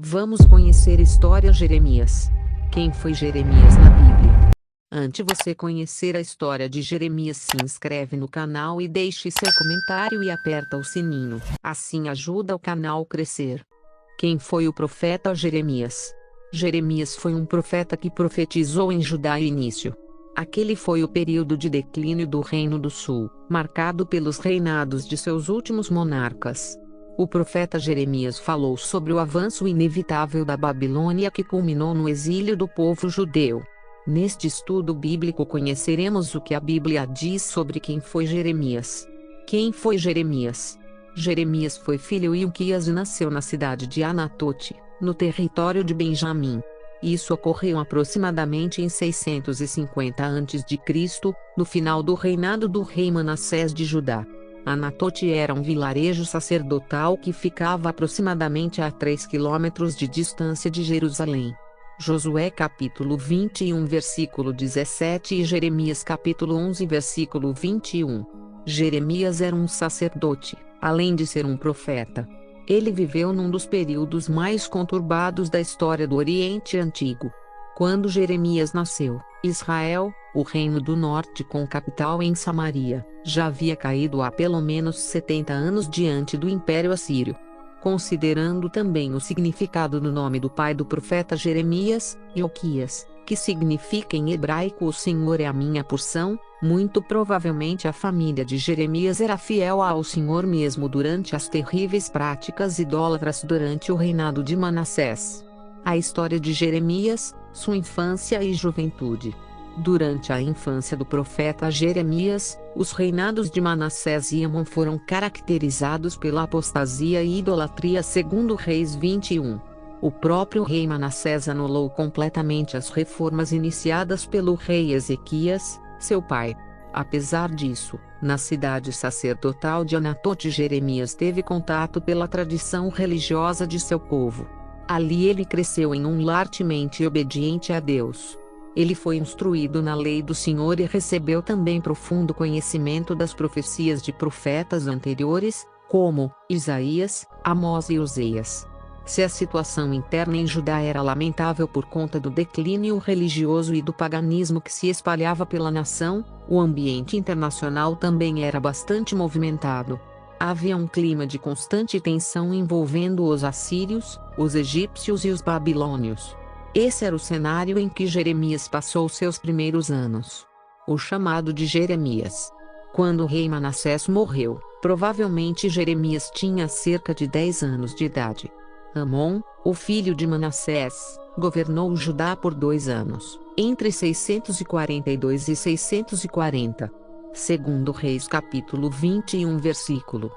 Vamos conhecer a história de Jeremias. Quem foi Jeremias na Bíblia? Antes de você conhecer a história de Jeremias, se inscreve no canal e deixe seu comentário e aperta o sininho. Assim ajuda o canal a crescer. Quem foi o profeta Jeremias? Jeremias foi um profeta que profetizou em Judá no início. Aquele foi o período de declínio do Reino do Sul, marcado pelos reinados de seus últimos monarcas. O profeta Jeremias falou sobre o avanço inevitável da Babilônia que culminou no exílio do povo judeu. Neste estudo bíblico conheceremos o que a Bíblia diz sobre quem foi Jeremias. Quem foi Jeremias? Jeremias foi filho de Ilquias e nasceu na cidade de Anatote, no território de Benjamim. Isso ocorreu aproximadamente em 650 a.C., no final do reinado do rei Manassés de Judá. Anatote era um vilarejo sacerdotal que ficava aproximadamente a 3 quilômetros de distância de Jerusalém. Josué capítulo 21 versículo 17 e Jeremias capítulo 11 versículo 21. Jeremias era um sacerdote, além de ser um profeta. Ele viveu num dos períodos mais conturbados da história do Oriente Antigo. Quando Jeremias nasceu, Israel, o reino do norte com capital em Samaria, já havia caído há pelo menos 70 anos diante do Império Assírio. Considerando também o significado do nome do pai do profeta Jeremias, Ilquias, que significa em hebraico "o Senhor é a minha porção", muito provavelmente a família de Jeremias era fiel ao Senhor mesmo durante as terríveis práticas idólatras durante o reinado de Manassés. A história de Jeremias, sua infância e juventude. Durante a infância do profeta Jeremias, os reinados de Manassés e Amon foram caracterizados pela apostasia e idolatria segundo Reis 21. O próprio rei Manassés anulou completamente as reformas iniciadas pelo rei Ezequias, seu pai. Apesar disso, na cidade sacerdotal de Anatote, Jeremias teve contato pela tradição religiosa de seu povo. Ali ele cresceu em um lar temente e obediente a Deus. Ele foi instruído na lei do Senhor e recebeu também profundo conhecimento das profecias de profetas anteriores, como Isaías, Amós e Oseias. Se a situação interna em Judá era lamentável por conta do declínio religioso e do paganismo que se espalhava pela nação, o ambiente internacional também era bastante movimentado. Havia um clima de constante tensão envolvendo os assírios, os egípcios e os babilônios. Esse era o cenário em que Jeremias passou seus primeiros anos. O chamado de Jeremias. Quando o rei Manassés morreu, provavelmente Jeremias tinha cerca de 10 anos de idade. Amon, o filho de Manassés, governou Judá por 2 anos, entre 642 e 640. Segundo Reis capítulo 21 versículo.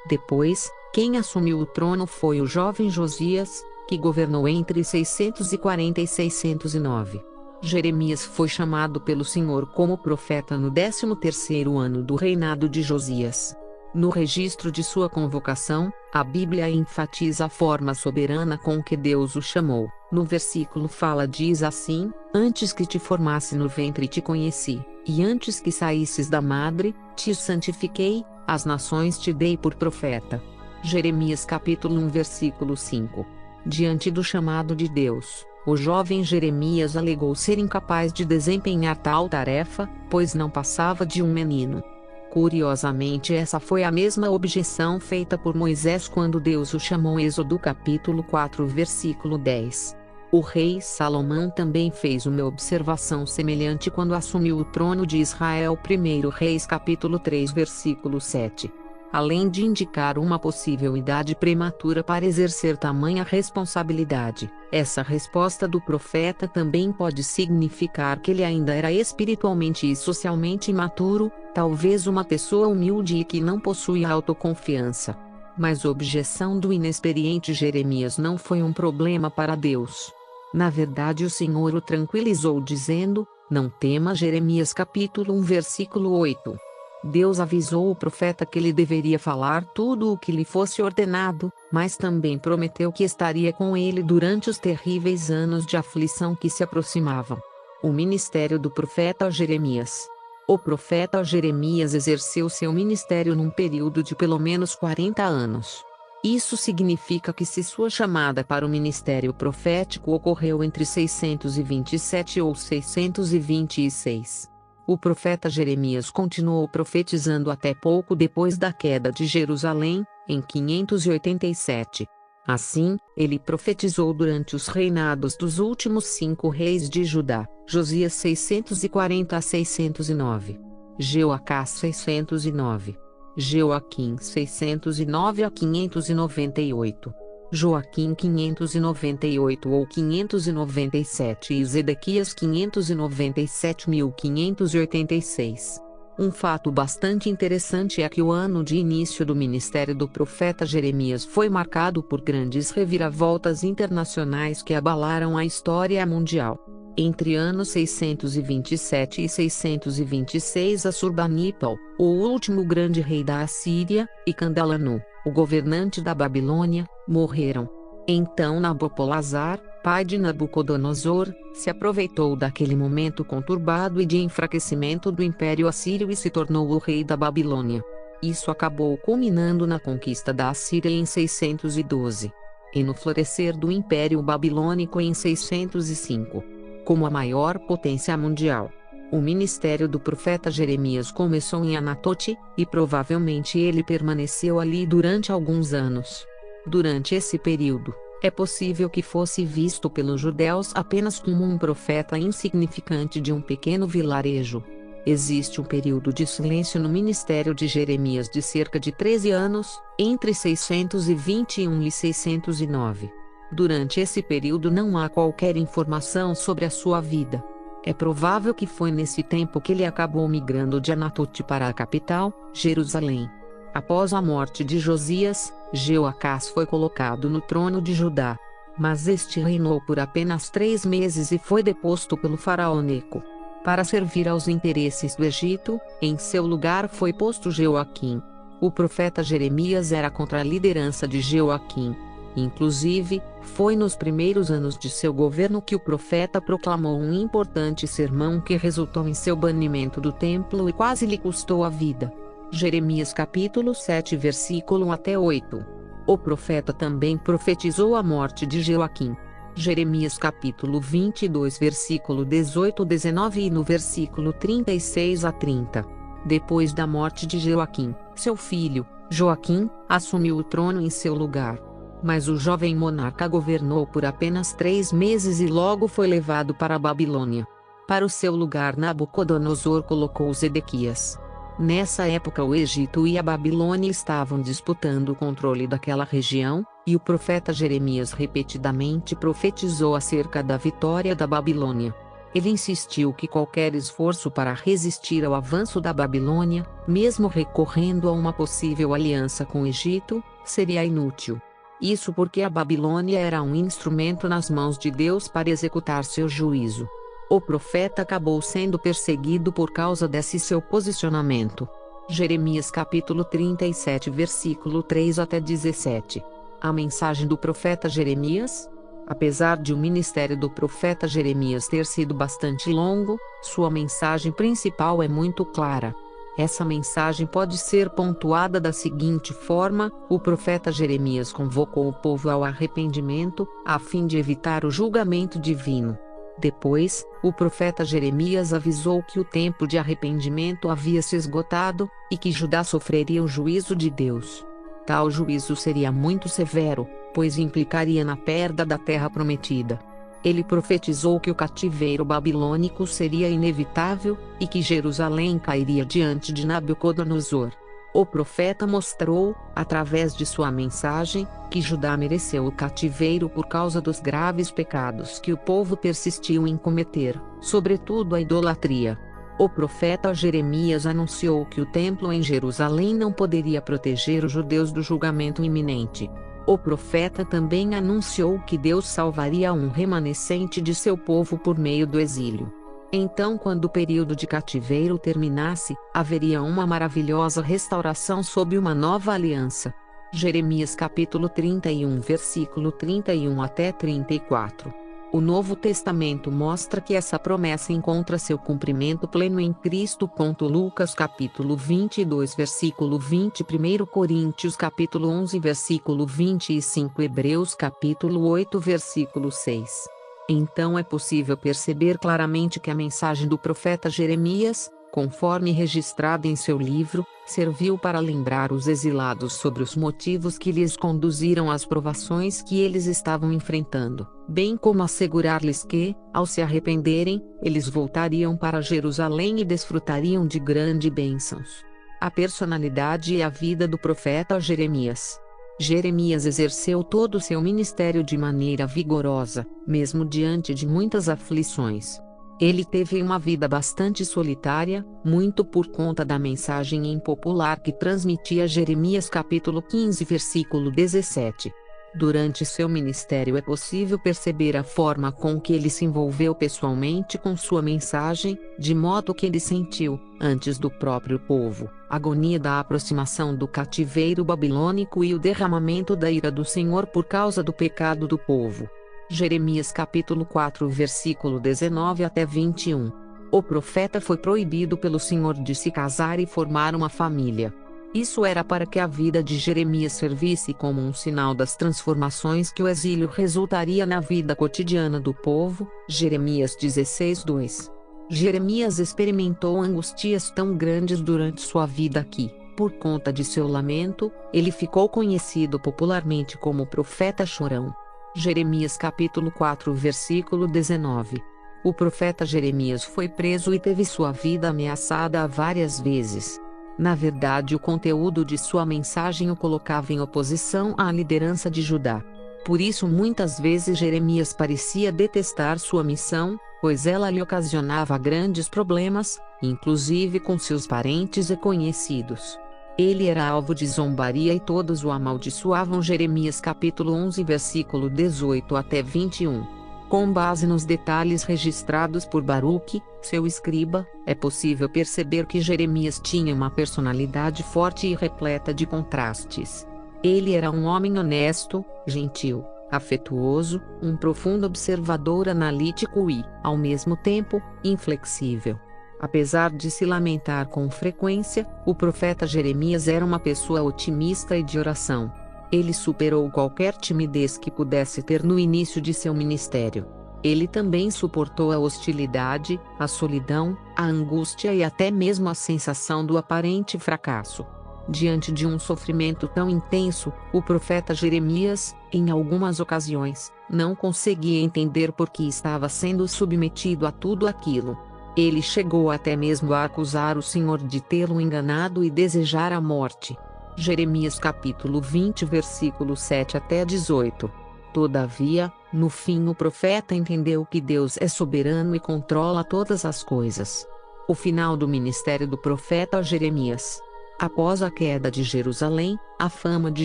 Depois, quem assumiu o trono foi o jovem Josias, que governou entre 640 e 609. Jeremias foi chamado pelo Senhor como profeta no 13º ano do reinado de Josias. No registro de sua convocação, a Bíblia enfatiza a forma soberana com que Deus o chamou. No versículo diz assim: "Antes que te formasse no ventre te conheci, e antes que saísses da madre, te santifiquei, as nações te dei por profeta." Jeremias capítulo 1 versículo 5. Diante do chamado de Deus, o jovem Jeremias alegou ser incapaz de desempenhar tal tarefa, pois não passava de um menino. Curiosamente, essa foi a mesma objeção feita por Moisés quando Deus o chamou em Êxodo capítulo 4 versículo 10. O rei Salomão também fez uma observação semelhante quando assumiu o trono de Israel. 1 Reis capítulo 3 versículo 7. Além de indicar uma possível idade prematura para exercer tamanha responsabilidade, essa resposta do profeta também pode significar que ele ainda era espiritualmente e socialmente imaturo, talvez uma pessoa humilde e que não possuía autoconfiança. Mas a objeção do inexperiente Jeremias não foi um problema para Deus. Na verdade, o Senhor o tranquilizou dizendo: "Não tema." Jeremias capítulo 1 versículo 8. Deus avisou o profeta que ele deveria falar tudo o que lhe fosse ordenado, mas também prometeu que estaria com ele durante os terríveis anos de aflição que se aproximavam. O ministério do profeta Jeremias. O profeta Jeremias exerceu seu ministério num período de pelo menos 40 anos. Isso significa que se sua chamada para o ministério profético ocorreu entre 627 ou 626, o profeta Jeremias continuou profetizando até pouco depois da queda de Jerusalém, em 587. Assim, ele profetizou durante os reinados dos últimos 5 reis de Judá: Josias 640 a 609, Jeoacás 609, Joaquim 609 a 598, Joaquim 598 ou 597 e Zedequias 597-1586. Um fato bastante interessante é que o ano de início do ministério do profeta Jeremias foi marcado por grandes reviravoltas internacionais que abalaram a história mundial. Entre anos 627 e 626, Assurbanipal, o último grande rei da Assíria, e Candalanu, o governante da Babilônia, morreram. Então Nabopolassar, pai de Nabucodonosor, se aproveitou daquele momento conturbado e de enfraquecimento do Império Assírio e se tornou o rei da Babilônia. Isso acabou culminando na conquista da Assíria em 612. E no florescer do Império Babilônico em 605. Como a maior potência mundial, o ministério do profeta Jeremias começou em Anatote, e provavelmente ele permaneceu ali durante alguns anos. Durante esse período, é possível que fosse visto pelos judeus apenas como um profeta insignificante de um pequeno vilarejo. Existe um período de silêncio no ministério de Jeremias de cerca de 13 anos, entre 621 e 609. Durante esse período não há qualquer informação sobre a sua vida. É provável que foi nesse tempo que ele acabou migrando de Anatote para a capital, Jerusalém. Após a morte de Josias, Jeoacás foi colocado no trono de Judá. Mas este reinou por apenas 3 meses e foi deposto pelo faraó Neco. Para servir aos interesses do Egito, em seu lugar foi posto Jeoaquim. O profeta Jeremias era contra a liderança de Jeoaquim. Inclusive, foi nos primeiros anos de seu governo que o profeta proclamou um importante sermão que resultou em seu banimento do templo e quase lhe custou a vida. Jeremias capítulo 7 versículo 1 até 8. O profeta também profetizou a morte de Joaquim. Jeremias capítulo 22 versículo 18-19 e no versículo 36 a 30. Depois da morte de Joaquim, seu filho, Joaquim, assumiu o trono em seu lugar. Mas o jovem monarca governou por apenas 3 meses e logo foi levado para a Babilônia. Para o seu lugar Nabucodonosor colocou Zedequias. Nessa época o Egito e a Babilônia estavam disputando o controle daquela região, e o profeta Jeremias repetidamente profetizou acerca da vitória da Babilônia. Ele insistiu que qualquer esforço para resistir ao avanço da Babilônia, mesmo recorrendo a uma possível aliança com o Egito, seria inútil. Isso porque a Babilônia era um instrumento nas mãos de Deus para executar seu juízo. O profeta acabou sendo perseguido por causa desse seu posicionamento. Jeremias capítulo 37 versículo 3 até 17. A mensagem do profeta Jeremias? Apesar de o ministério do profeta Jeremias ter sido bastante longo, sua mensagem principal é muito clara. Essa mensagem pode ser pontuada da seguinte forma: o profeta Jeremias convocou o povo ao arrependimento, a fim de evitar o julgamento divino. Depois, o profeta Jeremias avisou que o tempo de arrependimento havia se esgotado, e que Judá sofreria o juízo de Deus. Tal juízo seria muito severo, pois implicaria na perda da terra prometida. Ele profetizou que o cativeiro babilônico seria inevitável, e que Jerusalém cairia diante de Nabucodonosor. O profeta mostrou, através de sua mensagem, que Judá mereceu o cativeiro por causa dos graves pecados que o povo persistiu em cometer, sobretudo a idolatria. O profeta Jeremias anunciou que o templo em Jerusalém não poderia proteger os judeus do julgamento iminente. O profeta também anunciou que Deus salvaria um remanescente de seu povo por meio do exílio. Então, quando o período de cativeiro terminasse, haveria uma maravilhosa restauração sob uma nova aliança. Jeremias capítulo 31 versículo 31 até 34. O Novo Testamento mostra que essa promessa encontra seu cumprimento pleno em Cristo. Lucas capítulo 22 versículo 20, 1 Coríntios capítulo 11 versículo 25, Hebreus capítulo 8 versículo 6. Então é possível perceber claramente que a mensagem do profeta Jeremias, conforme registrada em seu livro, serviu para lembrar os exilados sobre os motivos que lhes conduziram às provações que eles estavam enfrentando, bem como assegurar-lhes que, ao se arrependerem, eles voltariam para Jerusalém e desfrutariam de grandes bênçãos. A personalidade e a vida do profeta Jeremias. Jeremias exerceu todo o seu ministério de maneira vigorosa, mesmo diante de muitas aflições. Ele teve uma vida bastante solitária, muito por conta da mensagem impopular que transmitia Jeremias capítulo 15 versículo 17. Durante seu ministério é possível perceber a forma com que ele se envolveu pessoalmente com sua mensagem, de modo que ele sentiu, antes do próprio povo, a agonia da aproximação do cativeiro babilônico e o derramamento da ira do Senhor por causa do pecado do povo. Jeremias capítulo 4 versículo 19 até 21. O profeta foi proibido pelo Senhor de se casar e formar uma família. Isso era para que a vida de Jeremias servisse como um sinal das transformações que o exílio resultaria na vida cotidiana do povo. Jeremias 16:2. Jeremias experimentou angústias tão grandes durante sua vida que, por conta de seu lamento, ele ficou conhecido popularmente como o profeta chorão. Jeremias capítulo 4 versículo 19. O profeta Jeremias foi preso e teve sua vida ameaçada várias vezes. Na verdade, o conteúdo de sua mensagem o colocava em oposição à liderança de Judá. Por isso muitas vezes Jeremias parecia detestar sua missão, pois ela lhe ocasionava grandes problemas, inclusive com seus parentes e conhecidos. Ele era alvo de zombaria e todos o amaldiçoavam. Jeremias capítulo 11 versículo 18 até 21. Com base nos detalhes registrados por Baruque, seu escriba, é possível perceber que Jeremias tinha uma personalidade forte e repleta de contrastes. Ele era um homem honesto, gentil, afetuoso, um profundo observador analítico e, ao mesmo tempo, inflexível. Apesar de se lamentar com frequência, o profeta Jeremias era uma pessoa otimista e de oração. Ele superou qualquer timidez que pudesse ter no início de seu ministério. Ele também suportou a hostilidade, a solidão, a angústia e até mesmo a sensação do aparente fracasso. Diante de um sofrimento tão intenso, o profeta Jeremias, em algumas ocasiões, não conseguia entender por que estava sendo submetido a tudo aquilo. Ele chegou até mesmo a acusar o Senhor de tê-lo enganado e desejar a morte. Jeremias capítulo 20 versículo 7 até 18. Todavia, no fim o profeta entendeu que Deus é soberano e controla todas as coisas. O final do ministério do profeta Jeremias. Após a queda de Jerusalém, a fama de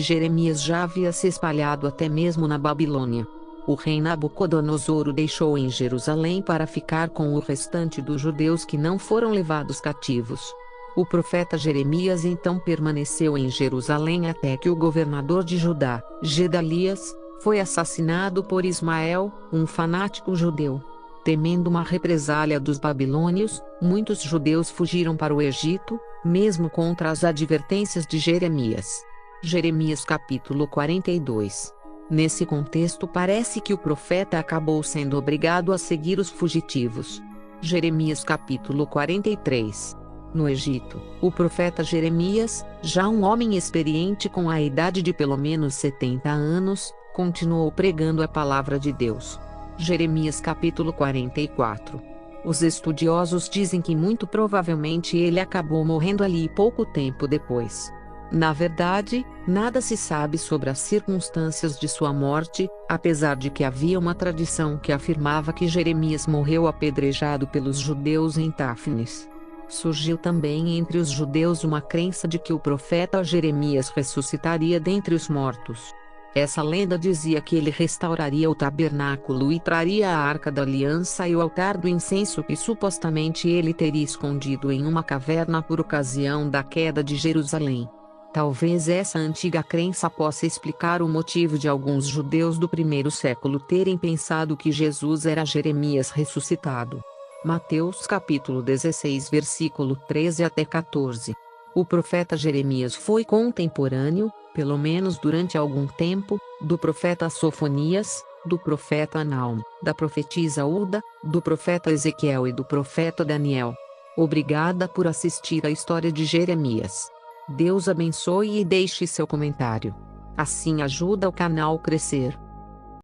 Jeremias já havia se espalhado até mesmo na Babilônia. O rei Nabucodonosor o deixou em Jerusalém para ficar com o restante dos judeus que não foram levados cativos. O profeta Jeremias então permaneceu em Jerusalém até que o governador de Judá, Gedalias, foi assassinado por Ismael, um fanático judeu. Temendo uma represália dos babilônios, muitos judeus fugiram para o Egito, mesmo contra as advertências de Jeremias. Jeremias capítulo 42. Nesse contexto parece que o profeta acabou sendo obrigado a seguir os fugitivos. Jeremias capítulo 43. No Egito, o profeta Jeremias, já um homem experiente com a idade de pelo menos 70 anos, continuou pregando a palavra de Deus. Jeremias capítulo 44. Os estudiosos dizem que muito provavelmente ele acabou morrendo ali pouco tempo depois. Na verdade, nada se sabe sobre as circunstâncias de sua morte, apesar de que havia uma tradição que afirmava que Jeremias morreu apedrejado pelos judeus em Táfnis. Surgiu também entre os judeus uma crença de que o profeta Jeremias ressuscitaria dentre os mortos. Essa lenda dizia que ele restauraria o tabernáculo e traria a arca da aliança e o altar do incenso que supostamente ele teria escondido em uma caverna por ocasião da queda de Jerusalém. Talvez essa antiga crença possa explicar o motivo de alguns judeus do primeiro século terem pensado que Jesus era Jeremias ressuscitado. Mateus capítulo 16 versículo 13 até 14. O profeta Jeremias foi contemporâneo, pelo menos durante algum tempo, do profeta Sofonias, do profeta Naum, da profetisa Uda, do profeta Ezequiel e do profeta Daniel. Obrigada por assistir à história de Jeremias. Deus abençoe e deixe seu comentário. Assim ajuda o canal a crescer.